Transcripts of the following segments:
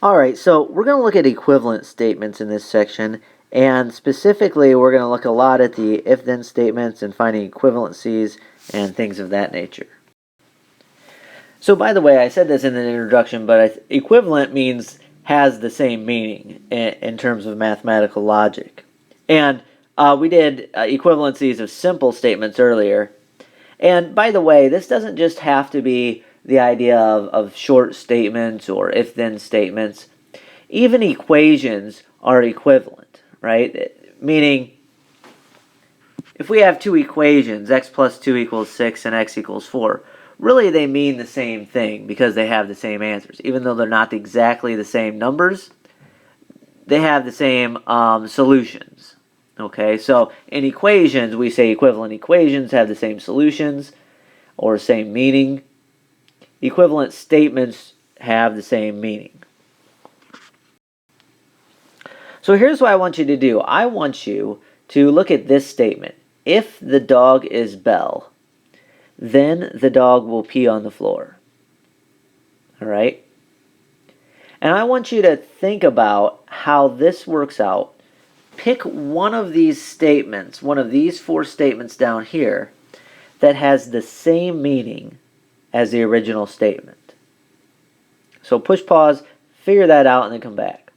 Alright, so we're going to look at equivalent statements in this section, and specifically we're going to look a lot at the if-then statements and finding equivalencies and things of that nature. So by the way, I said this in the introduction, but equivalent means has the same meaning in terms of mathematical logic. And we did equivalencies of simple statements earlier. And by the way, this doesn't just have to be the idea of short statements or if-then statements. Even equations are equivalent, right? Meaning, if we have two equations, x plus 2 equals 6 and x equals 4, really they mean the same thing because they have the same answers. Even though they're not exactly the same numbers, they have the same solutions. Okay, so in equations, we say equivalent equations have the same solutions or same meaning. Equivalent statements have the same meaning. So here's what I want you to do. I want you to look at this statement. If the dog is Belle, then the dog will pee on the floor. All right? And I want you to think about how this works out. Pick one of these statements, one of these four statements down here, that has the same meaning as the original statement. So push pause, figure that out, and then come back.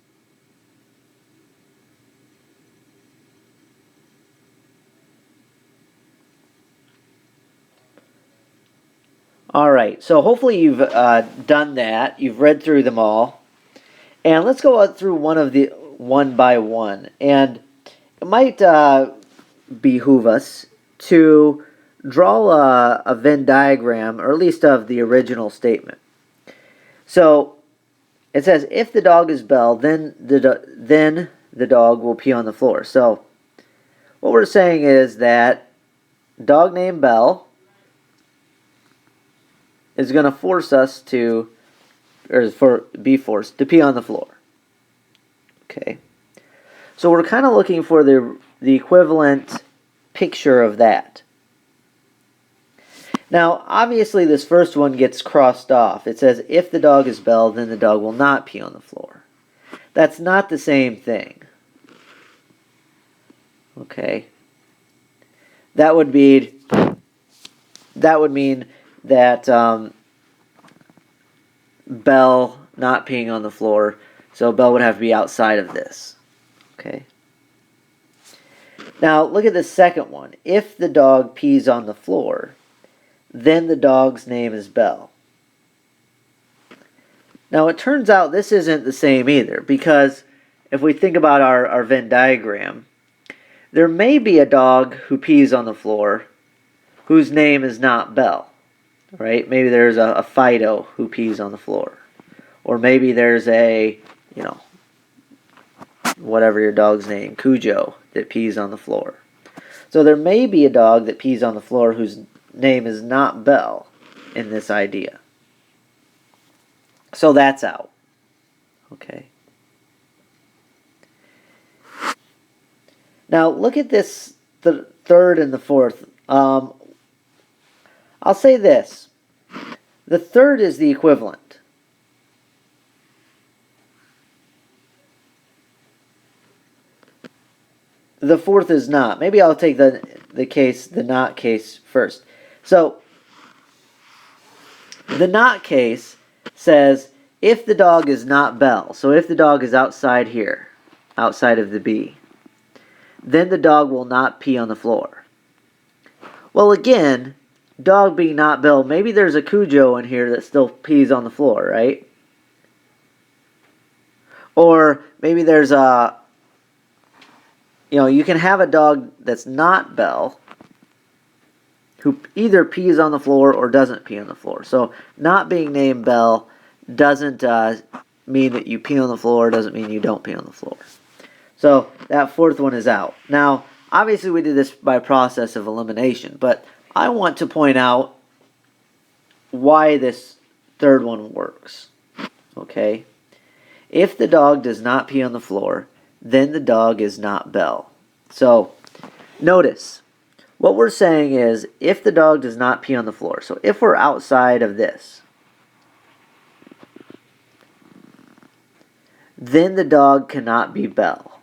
Alright, so hopefully you've done that. You've read through them all. And let's go through one by one. And it might behoove us to draw a Venn diagram, or at least of the original statement. So it says, if the dog is Belle, then the dog will pee on the floor. So what we're saying is that dog named Belle is going to force us to, be forced to pee on the floor. Okay. So we're kind of looking for the equivalent picture of that. Now, obviously, this first one gets crossed off. It says, if the dog is Belle, then the dog will not pee on the floor. That's not the same thing. Okay. That would mean that Belle not peeing on the floor, so Belle would have to be outside of this. Okay. Now, look at the second one. If the dog pees on the floor, then the dog's name is Belle. Now, it turns out this isn't the same either, because if we think about our Venn diagram, there may be a dog who pees on the floor whose name is not Belle, right? Maybe there's a Fido who pees on the floor. Or maybe there's a, whatever your dog's name, Cujo, that pees on the floor. So there may be a dog that pees on the floor whose name is not Belle in this idea. So that's out. Okay. Now look at this, the third and the fourth. I'll say this. The third is the equivalent. The fourth is not. Maybe I'll take the not case first. So, the not case says, if the dog is not Belle, so if the dog is outside here, outside of the B, then the dog will not pee on the floor. Well, again, dog being not Belle, maybe there's a Cujo in here that still pees on the floor, right? Or maybe there's a, you can have a dog that's not Belle who either pees on the floor or doesn't pee on the floor. So not being named Belle doesn't mean that you pee on the floor, doesn't mean you don't pee on the floor. So that fourth one is out. Now, obviously we did this by process of elimination, but I want to point out why this third one works. Okay? If the dog does not pee on the floor, then the dog is not Belle. So, notice, what we're saying is, if the dog does not pee on the floor, so if we're outside of this, then the dog cannot be Belle,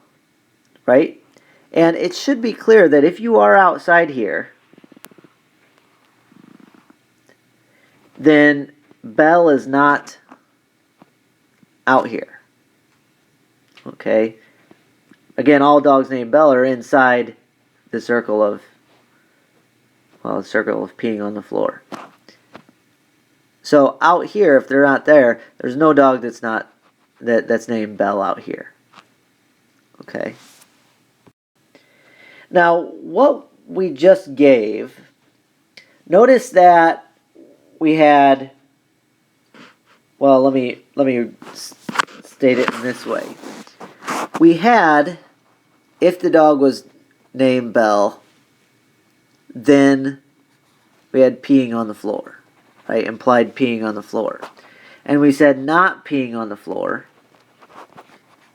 right? And it should be clear that if you are outside here, then Belle is not out here. Okay? Again, all dogs named Belle are inside the circle of, well, the circle of peeing on the floor. So out here, if they're not there, there's no dog that's named Belle out here. Okay? Now, what we just gave, notice that we had, well, let me state it in this way. We had, if the dog was named Belle, then we had peeing on the floor, right? Implied peeing on the floor. And we said not peeing on the floor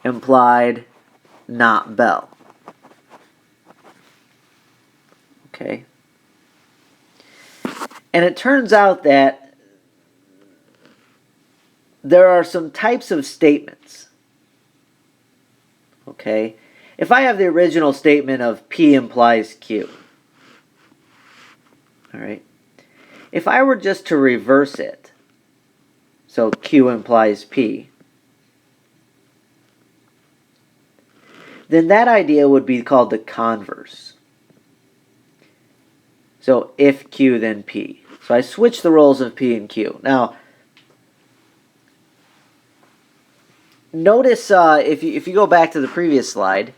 implied not Belle. Okay. And it turns out that there are some types of statements. Okay. If I have the original statement of P implies Q, all right. If I were just to reverse it, so Q implies P, then that idea would be called the converse. So if Q, then P. So I switch the roles of P and Q. Now, notice if you go back to the previous slide,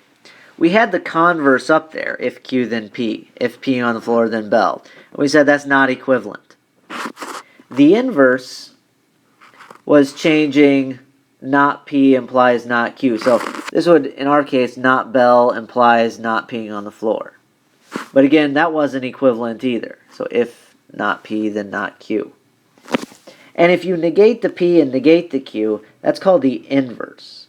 we had the converse up there, if Q, then P. If P on the floor, then Belle. And we said that's not equivalent. The inverse was changing not P implies not Q. So this would, in our case, not Belle implies not peeing on the floor. But again, that wasn't equivalent either. So if not P, then not Q. And if you negate the P and negate the Q, that's called the inverse.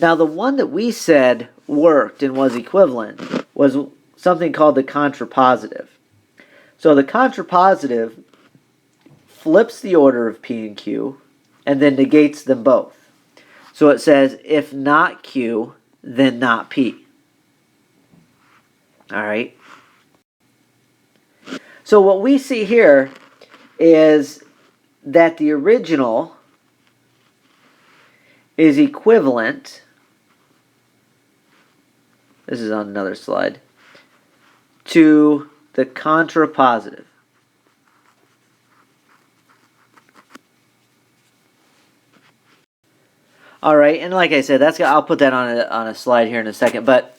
Now, the one that we said worked and was equivalent was something called the contrapositive. So the contrapositive flips the order of P and Q and then negates them both. So it says, if not Q, then not P. All right. So what we see here is that the original is equivalent, this is on another slide, to the contrapositive. All right, and like I said, I'll put that on a slide here in a second, but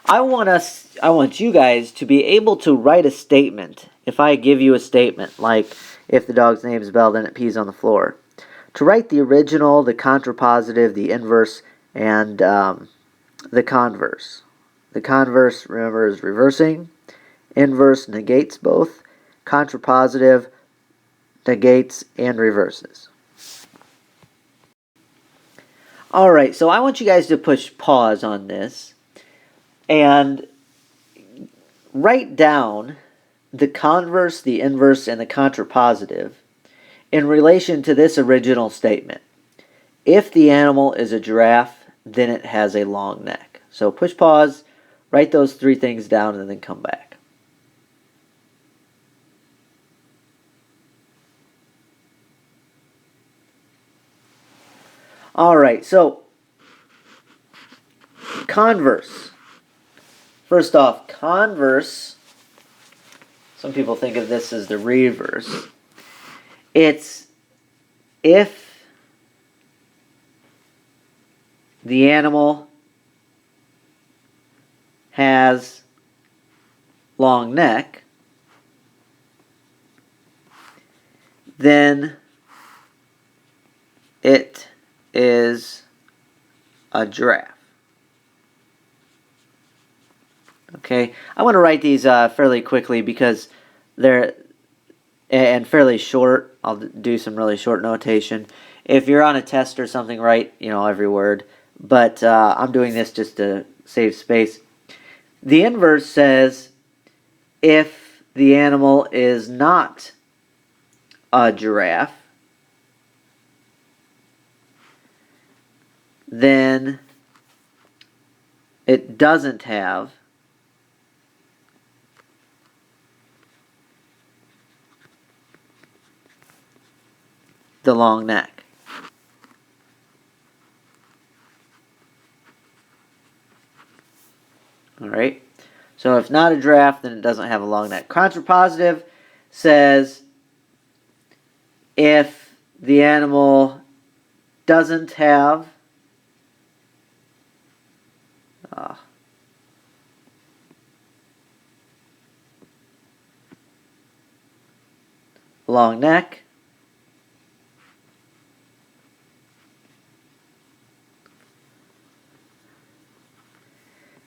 I want you guys to be able to write a statement. If I give you a statement, like if the dog's name is Belle, then it pees on the floor, to write the original, the contrapositive, the inverse, and the converse. The converse, remember, is reversing. Inverse negates both. Contrapositive negates and reverses. All right, so I want you guys to push pause on this and write down the converse, the inverse, and the contrapositive in relation to this original statement. If the animal is a giraffe, then it has a long neck. So push pause, write those three things down, and then come back. All right, so converse. First off, converse, some people think of this as the reverse. It's if the animal has long neck, then it is a giraffe. Okay, I want to write these fairly quickly because they're and fairly short. I'll do some really short notation. If you're on a test or something, write every word. But I'm doing this just to save space. The inverse says if the animal is not a giraffe, then it doesn't have the long neck. All right. So if not a giraffe, then it doesn't have a long neck. Contrapositive says if the animal doesn't have long neck,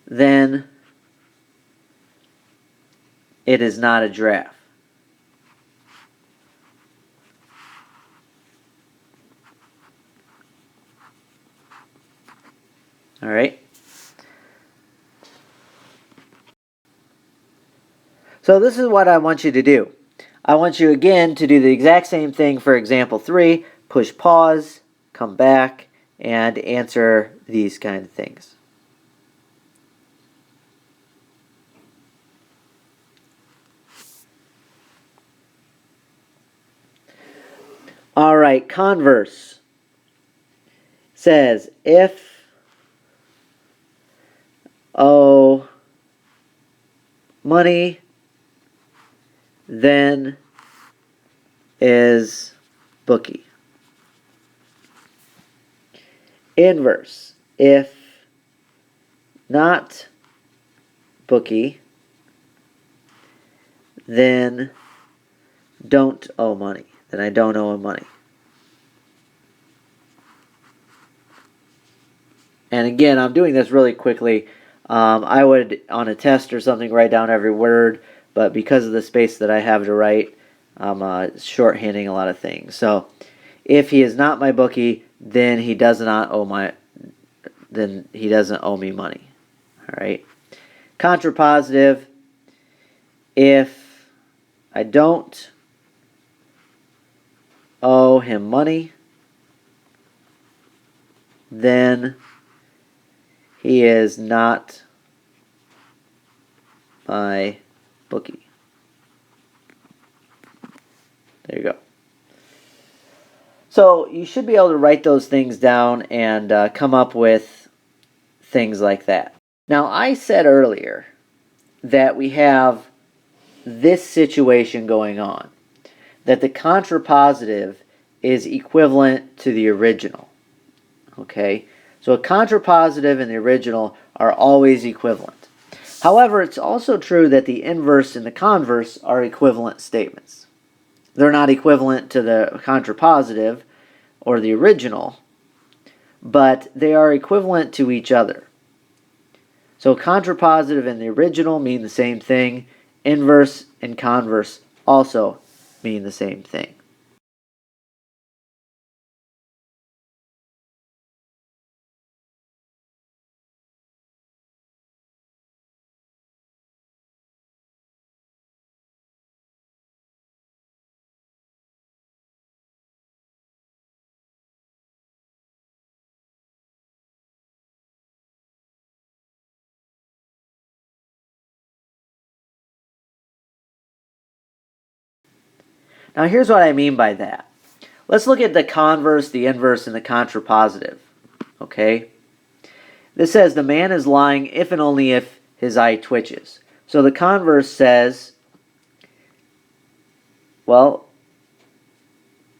then it is not a giraffe. All right. So this is what I want you to do. I want you again to do the exact same thing for example 3. Push pause, come back, and answer these kind of things. All right, converse says if owe money, then is bookie. Inverse, if not bookie, then don't owe money. Then I don't owe him money. And again, I'm doing this really quickly. I would, on a test or something, write down every word, but because of the space that I have to write, I'm shorthanding a lot of things. So, if he is not my bookie, then he doesn't owe me money. All right. Contrapositive, if I don't owe him money, then he is not my bookie. There you go. So you should be able to write those things down and come up with things like that. Now, I said earlier that we have this situation going on, that the contrapositive is equivalent to the original. Okay? So a contrapositive and the original are always equivalent. However, it's also true that the inverse and the converse are equivalent statements. They're not equivalent to the contrapositive or the original, but they are equivalent to each other. So contrapositive and the original mean the same thing. Inverse and converse also mean the same thing. Now here's what I mean by that. Let's look at the converse, the inverse, and the contrapositive. Okay? This says the man is lying if and only if his eye twitches. So the converse says, well,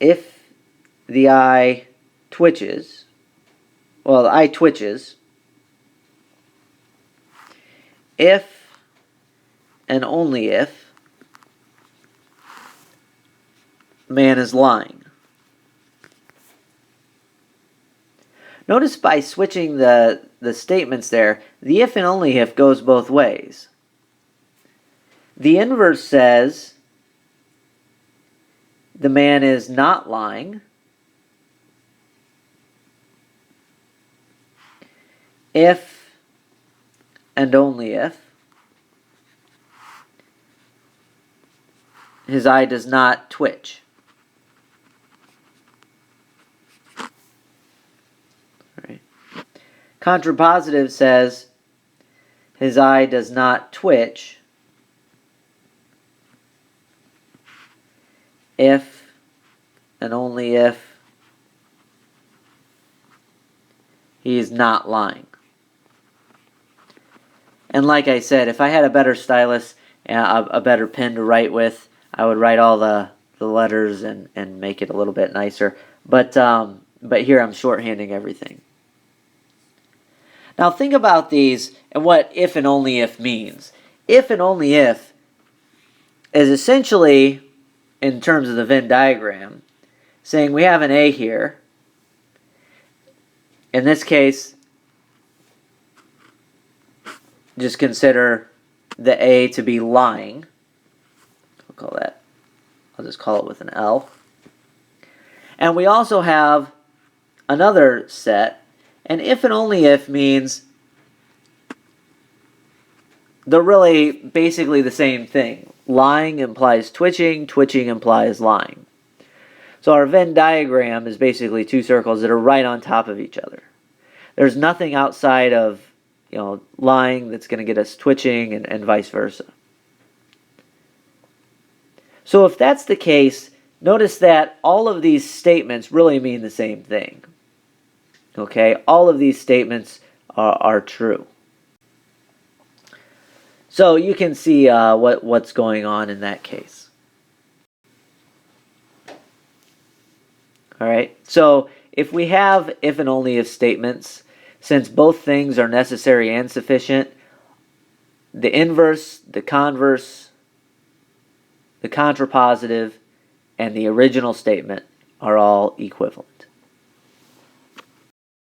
if the eye twitches, the eye twitches, if and only if man is lying. Notice by switching the statements there, the if and only if goes both ways. The inverse says the man is not lying if and only if his eye does not twitch. All right. Contrapositive says his eye does not twitch if and only if he is not lying. And like I said, if I had a better stylus and a better pen to write with, I would write all the letters and make it a little bit nicer. But here I'm shorthanding everything. Now think about these and what if and only if means. If and only if is essentially, in terms of the Venn diagram, saying we have an A here. In this case, just consider the A to be lying. I'll just call it with an L. And we also have another set, and if and only if means they're really basically the same thing. Lying implies twitching, twitching implies lying. So our Venn diagram is basically two circles that are right on top of each other. There's nothing outside of lying that's going to get us twitching and vice versa. So if that's the case, notice that all of these statements really mean the same thing. Okay, all of these statements are true. So you can see what's going on in that case. All right, so if we have if and only if statements, since both things are necessary and sufficient, the inverse, the converse, the contrapositive, and the original statement are all equivalent.